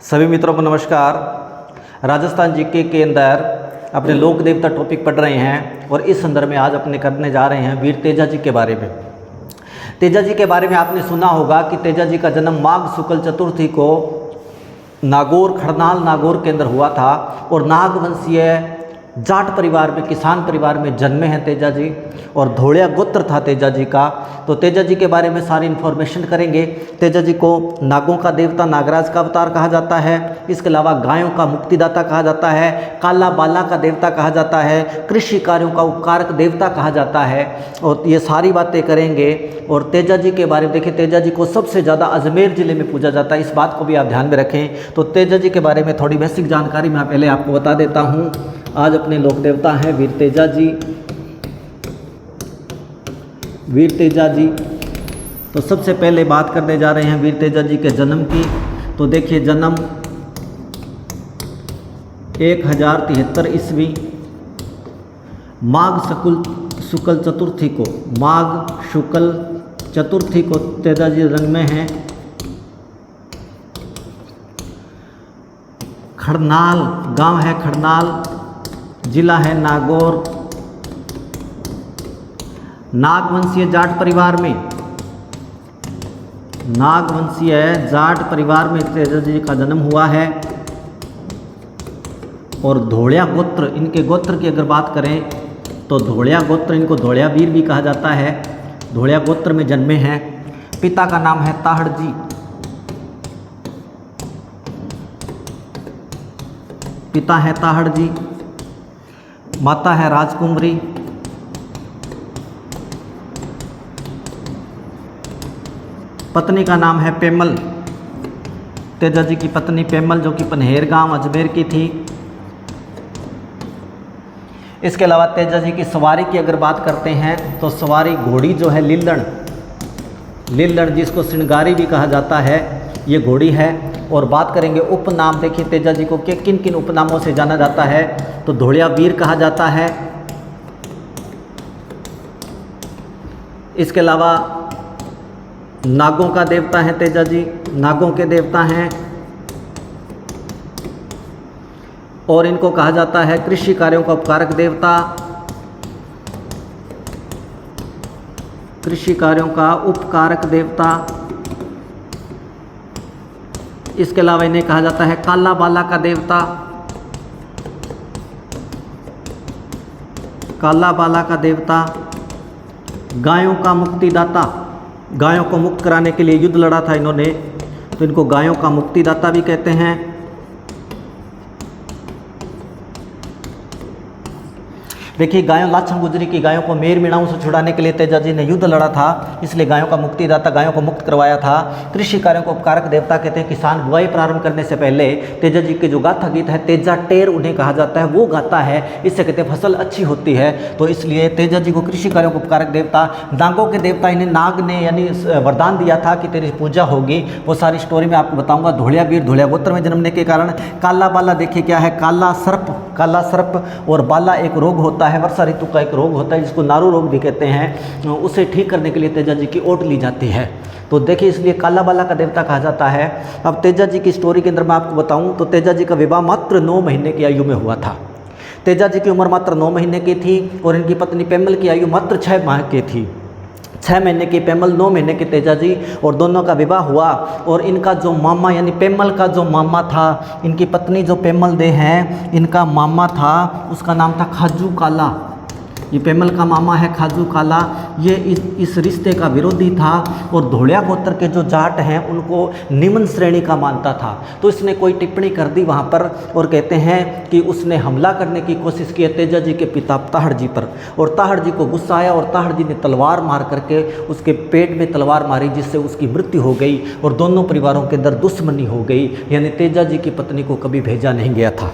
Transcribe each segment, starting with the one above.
सभी मित्रों को नमस्कार। राजस्थान जीके के अंदर अपने लोक देवता टॉपिक पढ़ रहे हैं और इस संदर्भ में आज अपने करने जा रहे हैं वीर तेजा जी के बारे में। तेजा जी के बारे में आपने सुना होगा कि तेजा जी का जन्म माघ शुक्ल चतुर्थी को नागौर खड़नाल नागौर के अंदर हुआ था और नागवंशीय जाट परिवार में किसान परिवार में जन्मे हैं तेजा जी और धोड़िया गोत्र था तेजा जी का। तो तेजा जी के बारे में सारी इन्फॉर्मेशन करेंगे। तेजा जी को नागों का देवता नागराज का अवतार कहा जाता है। इसके अलावा गायों का मुक्तिदाता कहा जाता है, काला बाला का देवता कहा जाता है, कृषि कार्यों का उपकारक देवता कहा जाता है और ये सारी बातें करेंगे। और तेजा जी के बारे में देखिए, तेजा जी को सबसे ज़्यादा अजमेर ज़िले में पूजा जाता है, इस बात को भी आप ध्यान में रखें। तो तेजा जी के बारे में थोड़ी बेसिक जानकारी मैं पहले आपको बता देता हूँ। आज अपने लोक देवता हैं वीर तेजा जी। वीर तेजा जी तो सबसे पहले बात करने जा रहे हैं वीर तेजा जी के जन्म की। तो देखिए, जन्म 1073 ईस्वी माघ शुक्ल चतुर्थी को, माघ शुक्ल चतुर्थी को तेजा जी जन्मे हैं। खड़नाल गांव है, खड़नाल जिला है नागौर। नागवंशीय जाट परिवार में, नागवंशीय जाट परिवार में तेजा जी का जन्म हुआ है। और धोड़िया गोत्र, इनके गोत्र की अगर बात करें तो धोड़िया गोत्र, इनको धोड़िया वीर भी कहा जाता है, धोड़िया गोत्र में जन्मे हैं। पिता का नाम है ताहड़ जी, पिता है ताहड़ जी, माता है राजकुमारी। पत्नी का नाम है पेमल, तेजा जी की पत्नी पेमल जो कि पनहेर गांव अजमेर की थी। इसके अलावा तेजा जी की सवारी की अगर बात करते हैं तो सवारी घोड़ी जो है लीलड़, लीलड़ जिसको श्रृंगारी भी कहा जाता है, ये घोड़ी है। और बात करेंगे उपनाम, देखिए तेजा जी को किन किन उपनामों से जाना जाता है। तो धोड़िया वीर कहा जाता है। इसके अलावा नागों का देवता है तेजा जी, नागों के देवता हैं। और इनको कहा जाता है कृषि कार्यों का उपकारक देवता, कृषि कार्यों का उपकारक देवता। इसके अलावा इन्हें कहा जाता है काला बाला का देवता, काला बाला का देवता। गायों का मुक्तिदाता, गायों को मुक्त कराने के लिए युद्ध लड़ा था इन्होंने, तो इनको गायों का मुक्तिदाता भी कहते हैं। देखिए, गायों लाछन गुजरी की गायों को मेर मिणाओं से छुड़ाने के लिए तेजा जी ने युद्ध लड़ा था, इसलिए गायों का मुक्तिदाता, गायों को मुक्त करवाया था। कृषि कार्यों को उपकारक देवता कहते हैं। किसान बुआई प्रारंभ करने से पहले तेजा जी के जो गाथा गीत है, तेजा टेर उन्हें कहा जाता है, वो गाता है, इससे कहते हैं फसल अच्छी होती है। तो इसलिए तेजा जी को कृषि कार्यों को उपकारक देवता। नागों के देवता, इन्हें नाग ने यानी वरदान दिया था कि तेरी पूजा होगी, वो सारी स्टोरी मैं आपको बताऊंगा। धोड़िया वीर, धोड़िया गोत्र में जन्मने के कारण। काला बाला देखिए क्या है, काला सर्प, काला सर्प। और बाला एक रोग होता है, वर्षा ऋतु का एक रोग होता है जिसको नारू रोग भी कहते हैं, उसे ठीक करने के लिए तेजा जी की ओट ली जाती है। तो देखिए, इसलिए काला बाला का देवता कहा जाता है। अब तेजा जी की स्टोरी के अंदर मैं आपको बताऊं तो तेजा जी का विवाह मात्र 9 महीने की आयु में हुआ था। तेजा जी की उम्र मात्र 9 महीने की थी और इनकी पत्नी पेमल की आयु मात्र 6 माह की थी। 6 महीने की पेमल, 9 महीने की तेजा जी, और दोनों का विवाह हुआ। और इनका जो मामा यानी पेमल का जो मामा था, इनकी पत्नी जो पेमल दे हैं, इनका मामा था, उसका नाम था खाजू काला। ये पेमल का मामा है खाजू काला, ये इस रिश्ते का विरोधी था और धोड़िया गोत्र के जो जाट हैं उनको निम्न श्रेणी का मानता था। तो इसने कोई टिप्पणी कर दी वहाँ पर और कहते हैं कि उसने हमला करने की कोशिश की तेजा जी के पिता ताहड़ जी पर, और ताहड़ जी को गुस्सा आया और ताहड़ जी ने तलवार मार करके उसके पेट में तलवार मारी, जिससे उसकी मृत्यु हो गई और दोनों परिवारों के अंदर दुश्मनी हो गई, यानी तेजा जी की पत्नी को कभी भेजा नहीं गया था।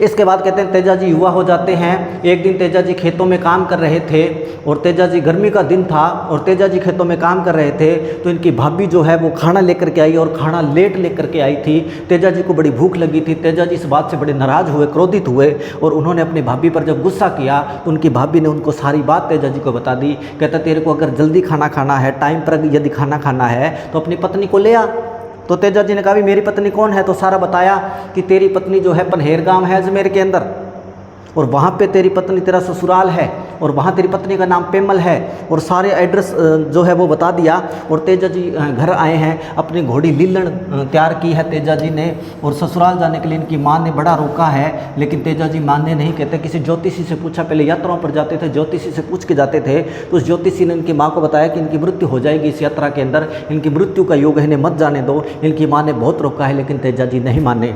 इसके बाद कहते हैं तेजा जी युवा हो जाते हैं। एक दिन तेजा जी खेतों में काम कर रहे थे और तेजा जी, गर्मी का दिन था और तेजा जी खेतों में काम कर रहे थे, तो इनकी भाभी जो है वो खाना लेकर के आई और खाना लेट लेकर के आई थी। तेजा जी को बड़ी भूख लगी थी। तेजा जी इस बात से बड़े नाराज़ हुए, क्रोधित हुए और उन्होंने अपनी भाभी पर जब गुस्सा किया तो उनकी भाभी ने उनको सारी बात तेजा जी को बता दी। कहता तेरे को अगर जल्दी खाना खाना है, टाइम पर यदि खाना खाना है तो अपनी पत्नी को ले आ। तो तेजा जी ने कहा भी मेरी पत्नी कौन है, तो सारा बताया कि तेरी पत्नी जो है पनहेर गांव है अजमेर के अंदर, और वहाँ पे तेरी पत्नी तेरा ससुराल है, और वहाँ तेरी पत्नी का नाम पेमल है, और सारे एड्रेस जो है वो बता दिया। और तेजा जी घर आए हैं, अपनी घोड़ी लीलन तैयार की है तेजा जी ने, और ससुराल जाने के लिए इनकी माँ ने बड़ा रोका है, लेकिन तेजा जी मानने नहीं कहते। किसी ज्योतिषी से पूछा, पहले यात्राओं पर जाते थे ज्योतिषी से पूछ के जाते थे, तो उस ज्योतिषी ने इनकी माँ को बताया कि इनकी मृत्यु हो जाएगी इस यात्रा के अंदर, इनकी मृत्यु का योग है, इन्हें मत जाने दो। इनकी माँ ने बहुत रोका है, लेकिन तेजा जी नहीं माने।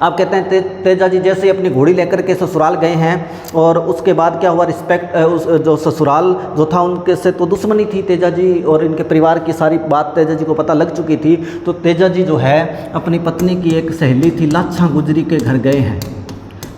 आप कहते हैं तेजा जी जैसे अपनी घोड़ी लेकर के ससुराल गए हैं, और उसके बाद क्या हुआ, रिस्पेक्ट उस जो ससुराल जो था उनके से तो दुश्मनी थी तेजा जी, और इनके परिवार की सारी बात तेजा जी को पता लग चुकी थी। तो तेजा जी जो है अपनी पत्नी की एक सहेली थी लाछा गुजरी के घर गए हैं,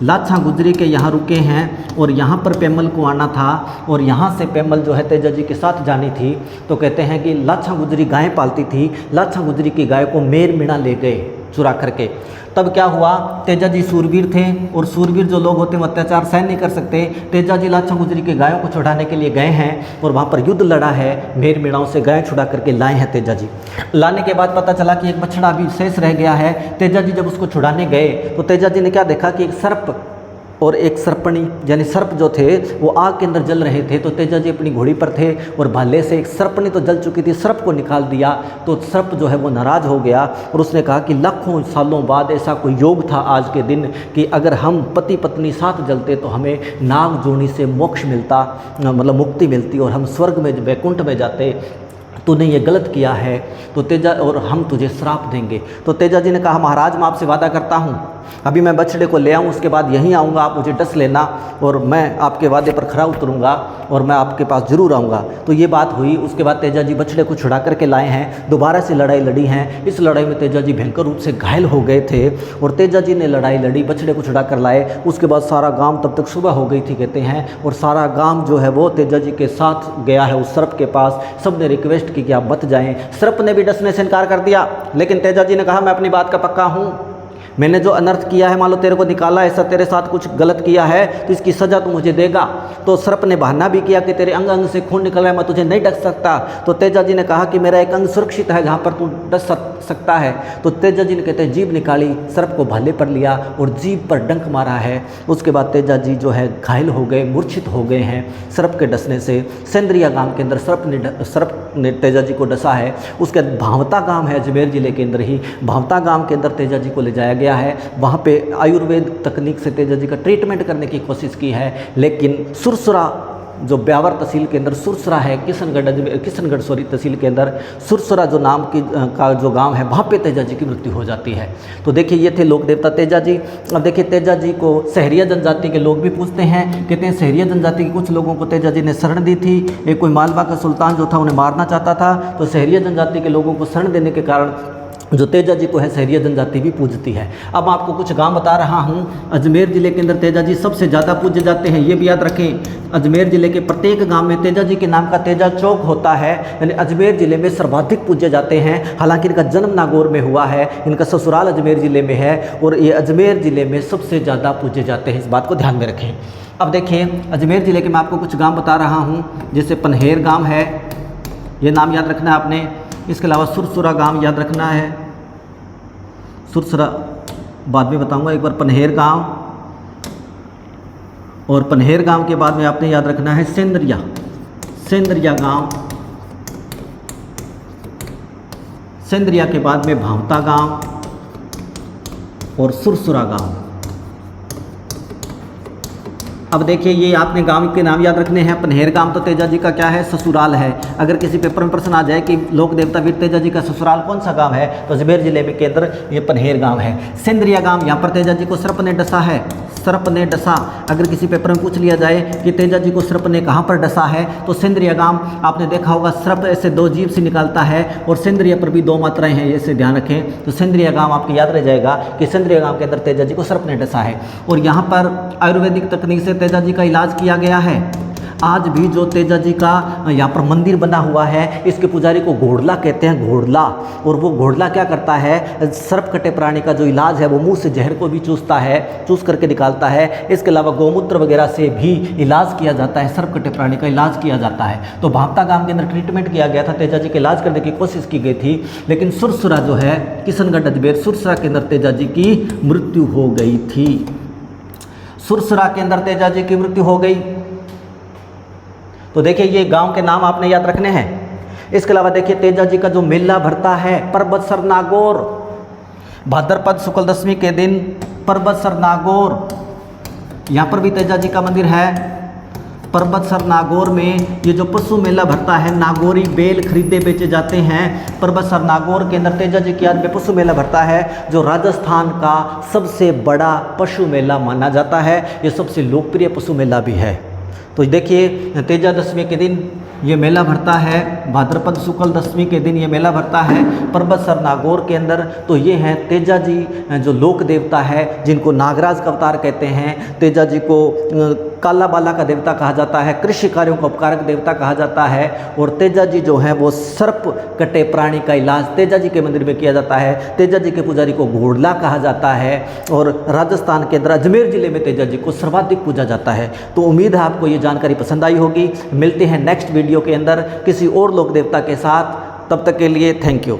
लाछा गुजरी के यहाँ रुके हैं, और यहाँ पर पेमल को आना था, और यहाँ से पेमल जो है तेजा जी के साथ जानी थी। तो कहते हैं कि लाछा गुजरी गायें पालती थी, लाछा गुजरी की गाय को मेर मीणा ले गए चुरा करके। तब क्या हुआ, तेजा जी सूरवीर थे, और सूरवीर जो लोग होते हैं वो अत्याचार सहन नहीं कर सकते। तेजा जी लाछा गुजरी के गायों को छुड़ाने के लिए गए हैं, और वहाँ पर युद्ध लड़ा है, मेर मीणाओं से गायें छुड़ा करके लाए हैं तेजा जी। लाने के बाद पता चला कि एक बछड़ा भी शेष रह गया है। तेजा जी जब उसको छुड़ाने गए तो तेजा जी ने क्या देखा कि एक सर्प और एक सर्पणी यानी सर्प जो थे वो आग के अंदर जल रहे थे। तो तेजा जी अपनी घोड़ी पर थे, और भाले से एक सर्पणी तो जल चुकी थी, सर्प को निकाल दिया। तो सर्प जो है वो नाराज़ हो गया, और उसने कहा कि लाखों सालों बाद ऐसा कोई योग था आज के दिन कि अगर हम पति पत्नी साथ जलते तो हमें नाग जोनी से मोक्ष मिलता, मतलब मुक्ति मिलती, और हम स्वर्ग में वैकुंठ में जाते। तूने ये गलत किया है, तो तेजा और हम तुझे श्राप देंगे। तो तेजा जी ने कहा महाराज मैं आपसे वादा करता हूँ, अभी मैं बछड़े को ले आऊँ, उसके बाद यहीं आऊँगा, आप मुझे डस लेना, और मैं आपके वादे पर खरा उतरूँगा, और मैं आपके पास ज़रूर आऊँगा। तो ये बात हुई। उसके बाद तेजा जी बछड़े को छुड़ा करके लाए हैं, दोबारा से लड़ाई लड़ी हैं। इस लड़ाई में तेजा जी भयंकर रूप से घायल हो गए थे, और तेजा जी ने लड़ाई लड़ी, बछड़े को छुड़ा कर लाए। उसके बाद सारा गाँव, तब तक सुबह हो गई थी कहते हैं, और सारा गाँव जो है वो तेजा जी के साथ गया है उस सर्प के पास। सब ने रिक्वेस्ट की कि आप बच जाएँ। सर्प ने भी डसने से इनकार कर दिया, लेकिन तेजा जी ने कहा मैं अपनी बात का पक्का हूँ, मैंने जो अनर्थ किया है, मान लो तेरे को निकाला, ऐसा तेरे साथ कुछ गलत किया है तो इसकी सज़ा तू मुझे देगा। तो सर्प ने बहाना भी किया कि तेरे अंग अंग से खून निकल रहा है, मैं तुझे नहीं डस सकता। तो तेजा जी ने कहा कि मेरा एक अंग सुरक्षित है जहाँ पर तू डस सकता है। तो तेजा जी ने कहते हैं जीभ निकाली, सर्प को भाले पर लिया और जीभ पर डंक मारा है। उसके बाद तेजा जी जो है घायल हो गए, मूर्छित हो गए हैं सर्प के डसने से। सेंद्रिया गांव के अंदर सर्प ने तेजा जी को डसा है। उसके बाद भावता गांव है अजमेर जिले के अंदर ही, भावता गांव के अंदर तेजा जी को ले जाया गया है। वहाँ पे आयुर्वेद तकनीक से तेजा जी का ट्रीटमेंट करने की कोशिश की है, लेकिन सुरसुरा जो ब्यावर तहसील के अंदर सुरसुरा है, किशनगढ़ तहसील के अंदर सुरसुरा जो नाम की का जो गांव है, वहाँ पे तेजा जी की मृत्यु हो जाती है। तो देखिए ये थे लोक देवता तेजा जी। अब देखिए तेजा जी को सहरिया जनजाति के लोग भी पूछते हैं, कहते हैं सहरिया जनजाति के कुछ लोगों को तेजा जी ने शरण दी थी। एक कोई मालवा का सुल्तान जो था उन्हें मारना चाहता था, तो सहरिया जनजाति के लोगों को शरण देने के कारण जो तेजा जी को है सहरिया जनजाति भी पूजती है। अब आपको कुछ गांव बता रहा हूँ। अजमेर ज़िले के अंदर तेजा जी सबसे ज़्यादा पूजे जाते हैं, ये भी याद रखें। अजमेर ज़िले के प्रत्येक गांव में तेजा जी के नाम का तेजा चौक होता है, यानी अजमेर ज़िले में सर्वाधिक पूजे जाते हैं। हालांकि इनका जन्म नागौर में हुआ है, इनका ससुराल अजमेर ज़िले में है, और ये अजमेर ज़िले में सबसे ज़्यादा पूजे जाते हैं, इस बात को ध्यान में रखें। अब देखिए अजमेर ज़िले के मैं आपको कुछ गाँव बता रहा हूँ, जैसे पनहेर गाँव है, ये नाम याद रखना है आपने। इसके अलावा सुरसुरा गांव याद रखना है, सुरसुरा बाद में बताऊंगा। एक बार पनहेर गांव, और पनहेर गांव के बाद में आपने याद रखना है सेंद्रिया गांव, सेंद्रिया के बाद में भावता गांव और सुरसुरा गांव। अब देखिए ये आपने गांव के नाम याद रखने हैं। पनहेर गांव तो तेजा जी का क्या है, ससुराल है। अगर किसी पेपर में प्रश्न आ जाए कि लोक देवता वीर तेजा जी का ससुराल कौन सा गांव है, तो अजमेर जिले में के अंदर ये पनहेर गांव है। सेंद्रिया गांव, यहाँ पर तेजा जी को सर्प ने डसा है, सर्प ने डसा। अगर किसी पेपर में पूछ लिया जाए कि तेजा जी को सर्प ने कहाँ पर डसा है, तो सेंद्रिया गांव। आपने देखा होगा सर्प ऐसे दो जीभ से निकालता है, और सेंद्रिया पर भी दो मात्राएं हैं, ऐसे ध्यान रखें। तो सेंद्रिया गांव आपको याद रह जाएगा कि सेंद्रिया गांव के अंदर तेजा जी को सर्प ने डसा है। और यहाँ पर आयुर्वेदिक तकनीक से तेजा जी का इलाज किया गया है। आज भी जो तेजा जी का यहाँ पर मंदिर बना हुआ है, इसके पुजारी को घोड़ला कहते हैं, घोड़ला। और वो घोड़ला क्या करता है, सर्प कटे प्राणी का जो इलाज है वो मुंह से जहर को भी चूसता है, चूस करके निकालता है। इसके अलावा गौमूत्र वगैरह से भी इलाज किया जाता है, सर्प कटे प्राणी का इलाज किया जाता है। तो भापता गांव के अंदर ट्रीटमेंट किया गया था, तेजा जी का इलाज करने की कोशिश की गई थी, लेकिन सुरसुरा जो है किशनगढ़ अजमेर सुरसुरा के अंदर तेजा जी की मृत्यु हो गई थी। सुरसुरा के अंदर तेजा जी की मृत्यु हो गई। तो देखिए ये गांव के नाम आपने याद रखने हैं। इसके अलावा देखिए तेजा जी का जो मेला भरता है परबतसर नागौर, भाद्रपद शुक्ल दशमी के दिन परबतसर नागौर, यहाँ पर भी तेजा जी का मंदिर है। परबतसर नागौर में ये जो पशु मेला भरता है, नागौरी बैल खरीदे बेचे जाते हैं। परबतसर नागौर के अंदर तेजा जी की याद में पशु मेला भरता है, जो राजस्थान का सबसे बड़ा पशु मेला माना जाता है। ये सबसे लोकप्रिय पशु मेला भी है। तो देखिए तेजा दशमी के दिन ये मेला भरता है, भाद्रपद शुक्ल दशमी के दिन ये मेला भरता है परबतसर नागौर के अंदर। तो ये हैं तेजा जी जो लोक देवता है, जिनको नागराज का अवतार कहते हैं। तेजा जी को काला बाला का देवता कहा जाता है, कृषि कार्यों का उपकारक देवता कहा जाता है। और तेजा जी जो हैं वो सर्प कटे प्राणी का इलाज तेजा जी के मंदिर में किया जाता है। तेजा जी के पुजारी को घोड़ला कहा जाता है। और राजस्थान के अंदर अजमेर जिले में तेजा जी को सर्वाधिक पूजा जाता है। तो उम्मीद है आपको ये जानकारी पसंद आई होगी। मिलते हैं नेक्स्ट वीडियो के अंदर किसी और लोक देवता के साथ। तब तक के लिए थैंक यू।